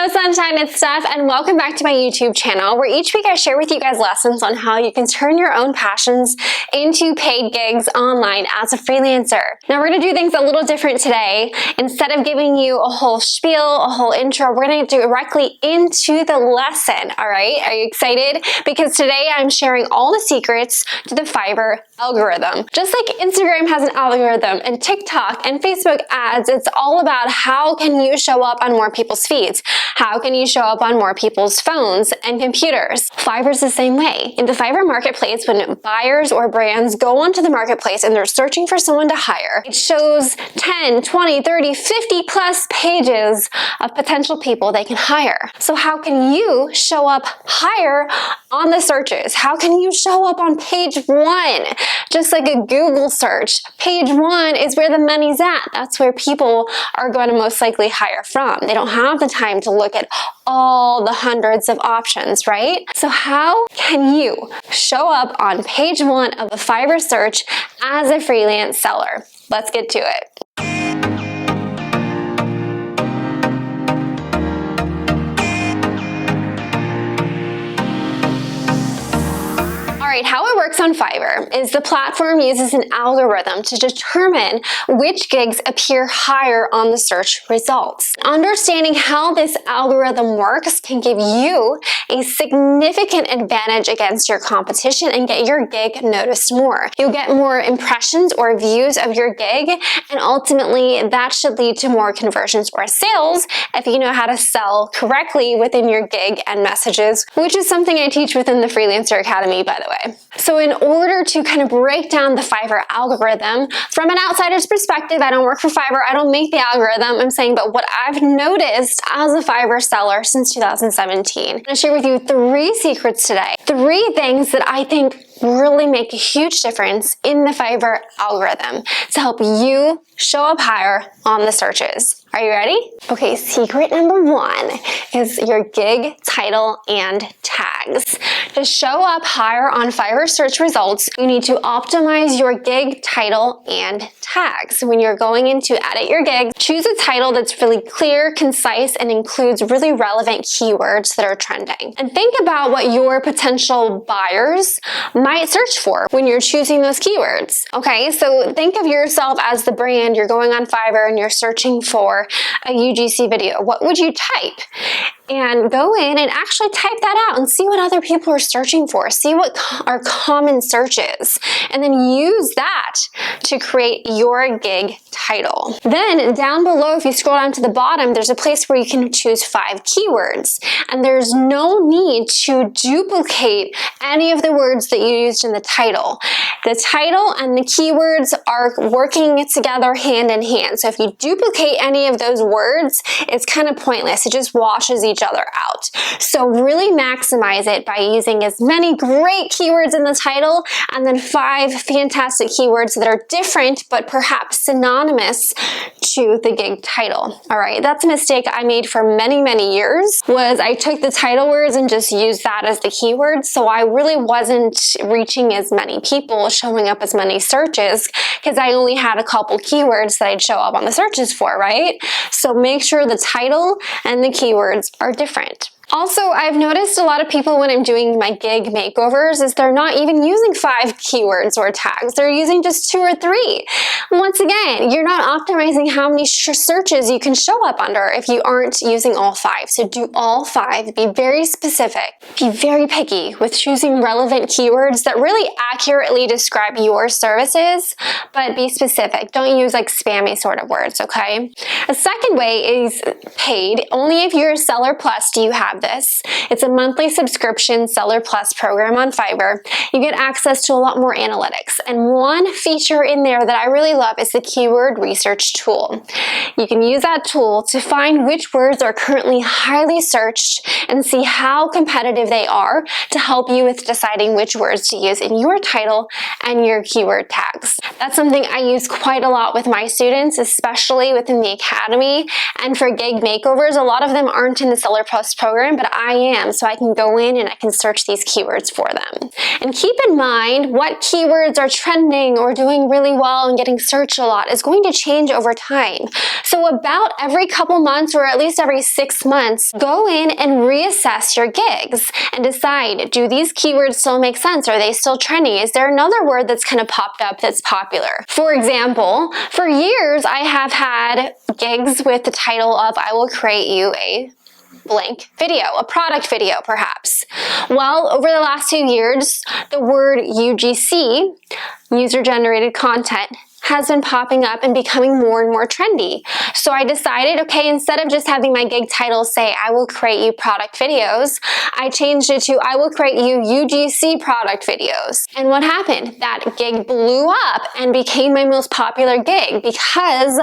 Sunshine, it's Steph, and welcome back to my YouTube channel, where each week I share with you guys lessons on how you can turn your own passions into paid gigs online as a freelancer. Now, we're going to do things a little different today. Instead of giving you a whole spiel, a whole intro, we're going to get directly into the lesson, all right? Are you excited? Because today I'm sharing all the secrets to the Fiverr algorithm. Just like Instagram has an algorithm and TikTok and Facebook ads, it's all about how can you show up on more people's feeds? How can you show up on more people's phones and computers? Fiverr's the same way. In the Fiverr marketplace, when buyers or brands go onto the marketplace and they're searching for someone to hire, it shows 10, 20, 30, 50 plus pages of potential people they can hire. So how can you show up higher on the searches? How can you show up on page one? Just like a Google search, page one is where the money's at. That's where people are going to most likely hire from. They don't have the time to look at all the hundreds of options, right? So how can you show up on page one of a Fiverr search as a freelance seller? Let's get to it. Alright, how it works on Fiverr is the platform uses an algorithm to determine which gigs appear higher on the search results. Understanding how this algorithm works can give you a significant advantage against your competition and get your gig noticed more. You'll get more impressions or views of your gig, and ultimately that should lead to more conversions or sales if you know how to sell correctly within your gig and messages, which is something I teach within the Freelancer Academy, by the way. So in order to kind of break down the Fiverr algorithm from an outsider's perspective, I don't work for Fiverr, I don't make the algorithm, I'm saying, but what I've noticed as a Fiverr seller since 2017. I'm going to share with you 3 secrets today. 3 things that I think really make a huge difference in the Fiverr algorithm to help you show up higher on the searches. Are you ready? Okay, secret number 1 is your gig title and tags. To show up higher on Fiverr search results, you need to optimize your gig title and tags. When you're going in to edit your gig, choose a title that's really clear, concise, and includes really relevant keywords that are trending. And think about what your potential buyers might search for when you're choosing those keywords. Okay, so think of yourself as the brand. You're going on Fiverr and you're searching for a UGC video. What would you type? And go in and actually type that out and see what other people are searching for. See what are common searches, and then use that to create your gig title. Then down below, if you scroll down to the bottom, there's a place where you can choose 5 keywords, and there's no need to duplicate any of the words that you used in the title. The title and the keywords are working together hand in hand. So if you duplicate any of those words, it's kind of pointless. It just washes each other out. So really maximize it by using as many great keywords in the title and then 5 fantastic keywords that are different but perhaps synonymous to the gig title. All right, that's a mistake I made for many years, was I took the title words and just used that as the keywords. So I really wasn't reaching as many people, showing up as many searches, because I only had a couple keywords that I'd show up on the searches for, right? So make sure the title and the keywords are different. Also, I've noticed a lot of people when I'm doing my gig makeovers is they're not even using 5 keywords or tags. They're using just 2 or 3. Once again, you're not optimizing how many searches you can show up under if you aren't using all 5. So do all 5. Be very specific. Be very picky with choosing relevant keywords that really accurately describe your services, but be specific. Don't use like spammy sort of words, okay? A second way is paid. Only if you're a Seller Plus do you have this. It's a monthly subscription Seller Plus program on Fiverr. You get access to a lot more analytics. And one feature in there that I really love is the keyword research tool. You can use that tool to find which words are currently highly searched and see how competitive they are to help you with deciding which words to use in your title and your keyword tags. That's something I use quite a lot with my students, especially within the academy. And for gig makeovers, a lot of them aren't in the Seller Plus program, important, but I am, so I can go in and I can search these keywords for them. And keep in mind what keywords are trending or doing really well and getting searched a lot is going to change over time. So about every couple months or at least every 6 months, go in and reassess your gigs and decide, do these keywords still make sense? Are they still trending? Is there another word that's kind of popped up that's popular? For example, for years I have had gigs with the title of I will create you a blank video, a product video perhaps. Well, over the last 2 years, the word UGC, user-generated content, has been popping up and becoming more and more trendy. So I decided, okay, instead of just having my gig title say, I will create you product videos, I changed it to, I will create you UGC product videos. And what happened? That gig blew up and became my most popular gig because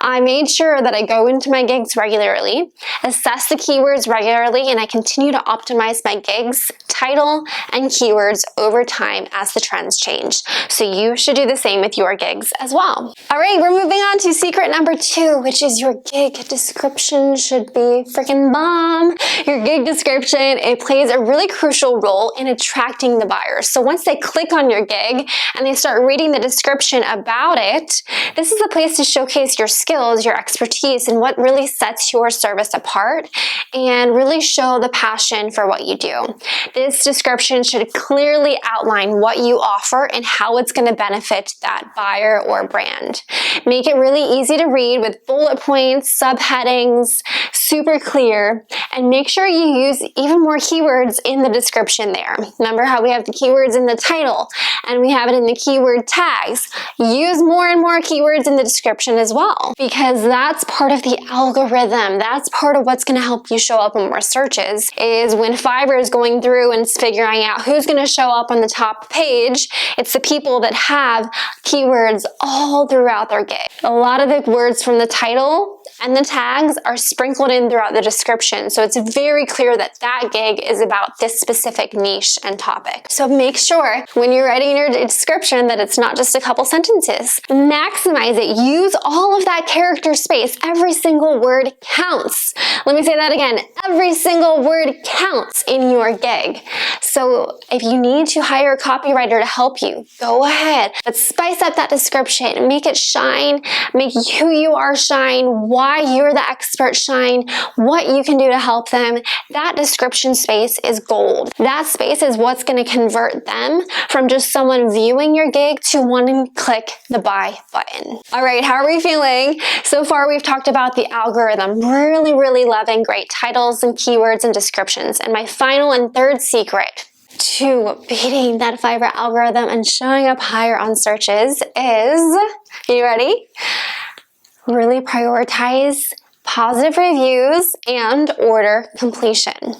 I made sure that I go into my gigs regularly, assess the keywords regularly, and I continue to optimize my gigs, title, and keywords over time as the trends change. So you should do the same with your gigs as well. All right, we're moving on to secret number 2, which is your gig description should be freaking bomb. Your gig description, it plays a really crucial role in attracting the buyers. So once they click on your gig and they start reading the description about it, this is the place to showcase your skills, your expertise, and what really sets your service apart and really show the passion for what you do. This description should clearly outline what you offer and how it's going to benefit that buyer or brand. Make it really easy to read with bullet points, subheadings, super clear, and make sure you use even more keywords in the description there. Remember how we have the keywords in the title and we have it in the keyword tags. Use more and more keywords in the description as well, because that's part of the algorithm. That's part of what's going to help you show up in more searches, is when Fiverr is going through and figuring out who's going to show up on the top page, it's the people that have keywords all throughout their gig. A lot of the words from the title and the tags are sprinkled in throughout the description, so it's very clear that that gig is about this specific niche and topic. So make sure when you're writing your description that it's not just a couple sentences. Maximize it. Use all of that character space. Every single word counts. Let me say that again. Every single word counts in your gig. So if you need to hire a copywriter to help you, go ahead. But spice up that description. Make it shine. Make who you are shine. Why you're the expert shine. What you can do to help them. That description space is gold. That space is what's going to convert them from just someone viewing your gig to wanting to click the buy button. All right, how are we feeling? So far, we've talked about the algorithm. Really loving great titles and keywords and descriptions. And my final and third secret to beating that Fiverr algorithm and showing up higher on searches is, you ready? Really prioritize positive reviews and order completion.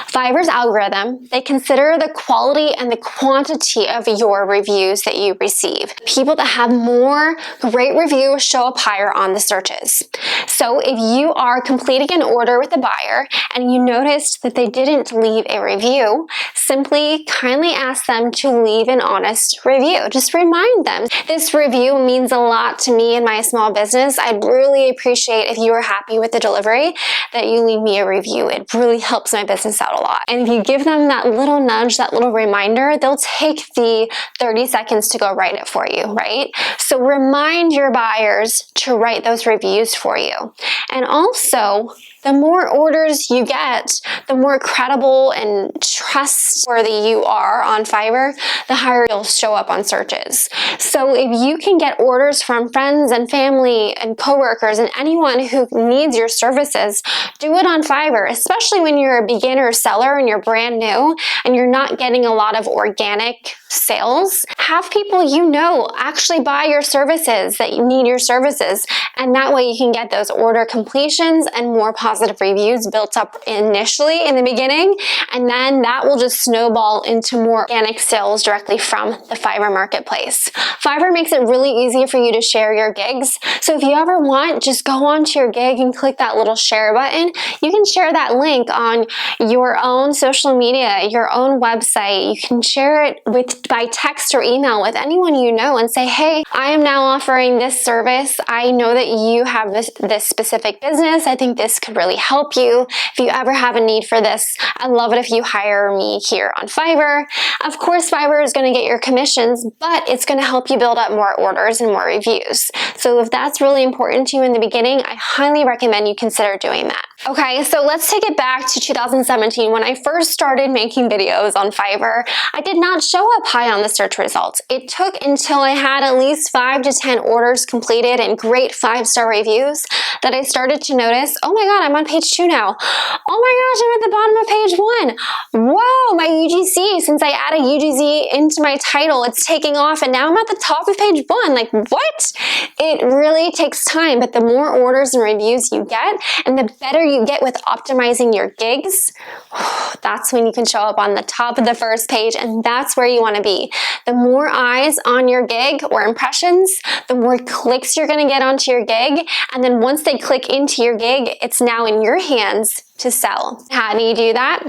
Fiverr's algorithm, they consider the quality and the quantity of your reviews that you receive. People that have more great reviews show up higher on the searches. So if you are completing an order with a buyer and you noticed that they didn't leave a review, simply kindly ask them to leave an honest review. Just remind them, this review means a lot to me and my small business. I'd really appreciate if you are happy with the delivery that you leave me a review. It really helps my business out a lot. And if you give them that little nudge, that little reminder, they'll take the 30 seconds to go write it for you, right? So remind your buyers to write those reviews for you. And also, the more orders you get, the more credible and trustworthy you are on Fiverr, the higher you'll show up on searches. So if you can get orders from friends and family and coworkers and anyone who needs your services, do it on Fiverr, especially when you're a beginner seller and you're brand new and you're not getting a lot of organic sales. Have people you know actually buy your services that you need your services, and that way you can get those order completions and more positive reviews built up initially in the beginning, and then that will just snowball into more organic sales directly from the Fiverr marketplace. Fiverr makes it really easy for you to share your gigs, so if you ever want, just go onto your gig and click that little share button. You can share that link on your own social media, your own website. You can share it with by text or email with anyone you know and say, hey, I am now offering this service. I know that you have this specific business. I think this could really help you. If you ever have a need for this, I'd love it if you hire me here on Fiverr. Of course, Fiverr is going to get your commissions, but it's going to help you build up more orders and more reviews. So if that's really important to you in the beginning, I highly recommend you consider doing that. Okay, so let's take it back to 2017. When I first started making videos on Fiverr, I did not show up high on the search results. It took until I had at least 5 to 10 orders completed and great 5-star reviews that I started to notice, oh my God, I'm on page 2 now. Oh my gosh, I'm at the bottom of page 1. Whoa, my UGC, since I added UGC into my title, it's taking off and now I'm at the top of page 1. Like, what? It really takes time, but the more orders and reviews you get and the better you get with optimizing your gigs, that's when you can show up on the top of the first page, and that's where you want to be. The more eyes on your gig or impressions, the more clicks you're going to get onto your gig, and then once they click into your gig, it's now in your hands to sell. How do you do that?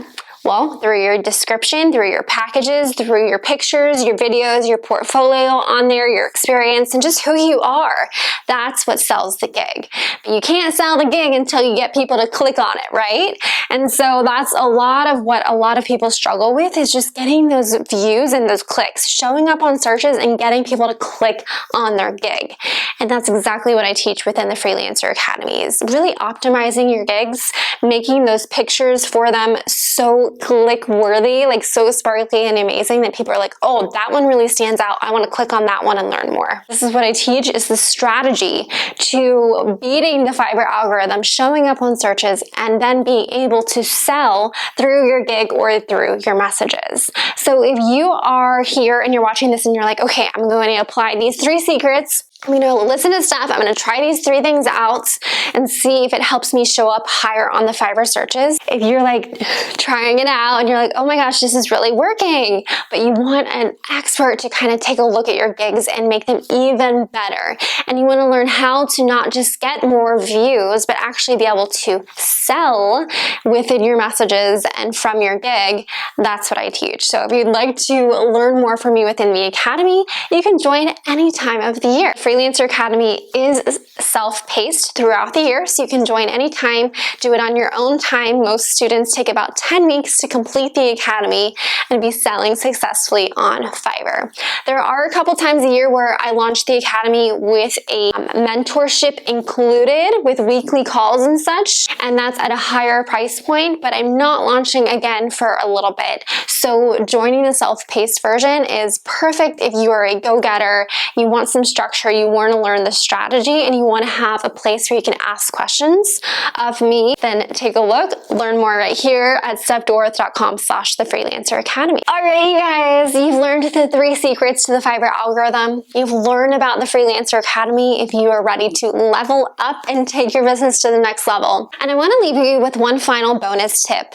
Well, through your description, through your packages, through your pictures, your videos, your portfolio on there, your experience, and just who you are. That's what sells the gig. But you can't sell the gig until you get people to click on it, right? And so that's a lot of what a lot of people struggle with, is just getting those views and those clicks, showing up on searches and getting people to click on their gig. And that's exactly what I teach within the Freelancer Academy, is really optimizing your gigs, making those pictures for them so click worthy, like so sparkly and amazing that people are like, oh, that one really stands out. I want to click on that one and learn more. This is what I teach, is the strategy to beating the Fiverr algorithm, showing up on searches, and then being able to sell through your gig or through your messages. So if you are here and you're watching this and you're like, okay, I'm going to apply these 3 secrets, I'm going to listen to stuff, I'm going to try these 3 things out and see if it helps me show up higher on the Fiverr searches. If you're like trying it out and you're like, oh my gosh, this is really working, but you want an expert to kind of take a look at your gigs and make them even better, and you want to learn how to not just get more views, but actually be able to sell within your messages and from your gig, that's what I teach. So if you'd like to learn more from me within the Academy, you can join any time of the year. Freelancer Academy is self-paced throughout the year, so you can join anytime, do it on your own time. Most students take about 10 weeks to complete the Academy and be selling successfully on Fiverr. There are a couple times a year where I launch the Academy with a mentorship included with weekly calls and such, and that's at a higher price point, but I'm not launching again for a little bit. So joining the self-paced version is perfect if you are a go-getter, you want some structure, you want to learn the strategy, and you want to have a place where you can ask questions of me. Then take a look, learn more right here at stephdorth.com/thefreelanceracademy. All right, you guys, you've learned the 3 secrets to the Fiverr algorithm. You've learned about the Freelancer Academy if you are ready to level up and take your business to the next level. And I want to leave you with one final bonus tip,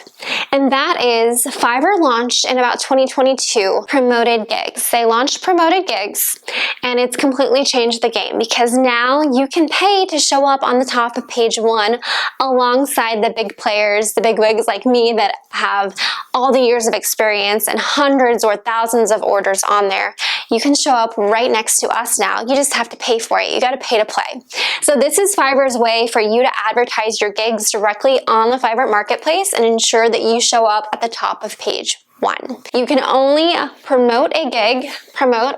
and that is Fiverr launched in about 2022 promoted gigs. They launched promoted gigs, and it's completely changed the game, because now you can pay to show up on the top of page 1 alongside the big players, the big wigs like me that have all the years of experience and hundreds or thousands of orders on there. You can show up right next to us now. You just have to pay for it. You got to pay to play. So this is Fiverr's way for you to advertise your gigs directly on the Fiverr marketplace and ensure that you show up at the top of page 1. You can only promote a gig,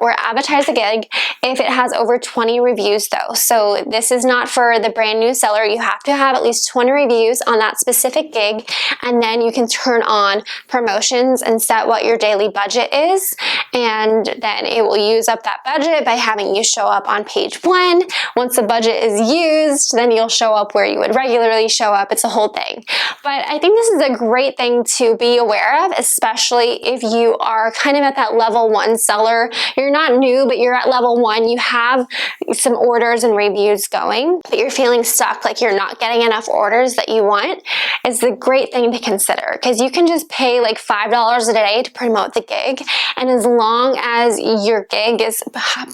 or advertise a gig if it has over 20 reviews though. So this is not for the brand new seller. You have to have at least 20 reviews on that specific gig, and then you can turn on promotions and set what your daily budget is, and then it will use up that budget by having you show up on page 1. Once the budget is used, then you'll show up where you would regularly show up. It's a whole thing. But I think this is a great thing to be aware of, especially if you are kind of at that level 1 seller. You're not new, but you're at level 1. You have some orders and reviews going, but you're feeling stuck, like you're not getting enough orders that you want. is a great thing to consider, because you can just pay like $5 a day to promote the gig, and as long as your gig is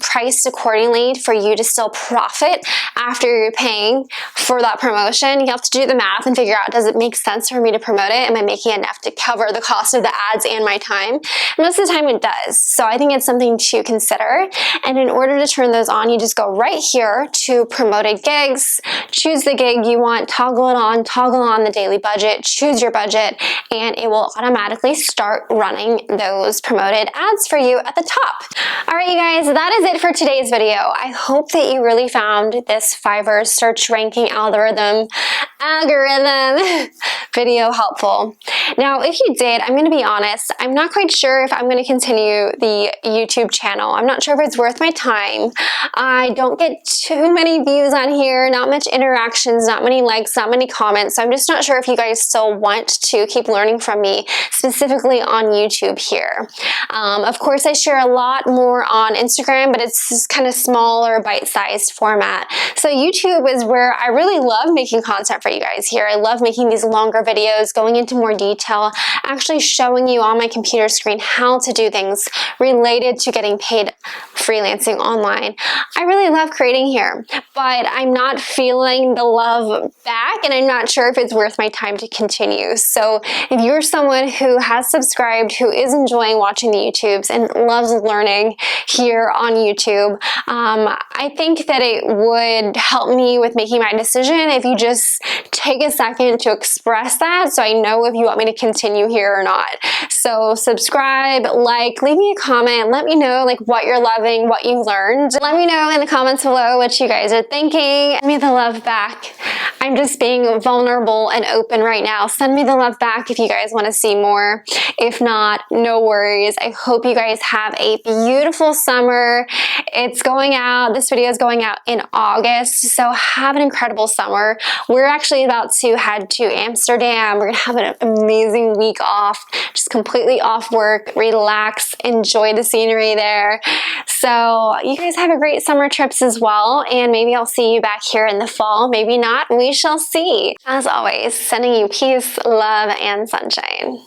priced accordingly for you to still profit after you're paying for that promotion, you have to do the math and figure out, does it make sense for me to promote it? Am I making enough to cover the cost of the ads and my time? And most of the time it does. So I think it's something to consider. And in order to turn those on, you just go right here to promoted gigs, choose the gig you want, toggle on the daily budget, choose your budget, and it will automatically start running those promoted ads for you at the top. All right, you guys, that is it for today's video. I hope that you really found this Fiverr search ranking algorithm video helpful. Now, if you did, I'm going to be honest, I'm not quite sure if I'm going to continue the YouTube channel. I'm not sure if it's worth my time. I don't get too many views on here, not much interactions, not many likes, not many comments. So I'm just not sure if you guys still want to keep learning from me, specifically on YouTube here. Of course, I share a lot more on Instagram, but it's just kind of smaller, bite-sized format. So YouTube is where I really love making content for you guys here. I love making these longer videos, going into more detail, actually showing you on my computer screen how to do things related to getting paid freelancing online. I really love creating here, but I'm not feeling the love back, and I'm not sure if it's worth my time to continue. So if you're someone who has subscribed, who is enjoying watching the YouTubes and loves learning here on YouTube, I think that it would help me with making my decision if you just take a second to express that, so I know if you want me to continue here or not. So subscribe, like, leave me a comment, let me know like what you're loving, what you learned. Let me know in the comments below what you guys are thinking. Send me the love back. I'm just being vulnerable and open right now. Send me the love back if you guys want to see more. If not, no worries. I hope you guys have a beautiful summer. It's going out, this video is going out in August, so have an incredible summer. We're actually about to head to Amsterdam. We're gonna have an amazing week off, just completely off work, relax, enjoy the scenery there. So you guys have a great summer trips as well, and maybe I'll see you back here in the fall. Maybe not, we shall see. As always, sending you peace, love, and sunshine.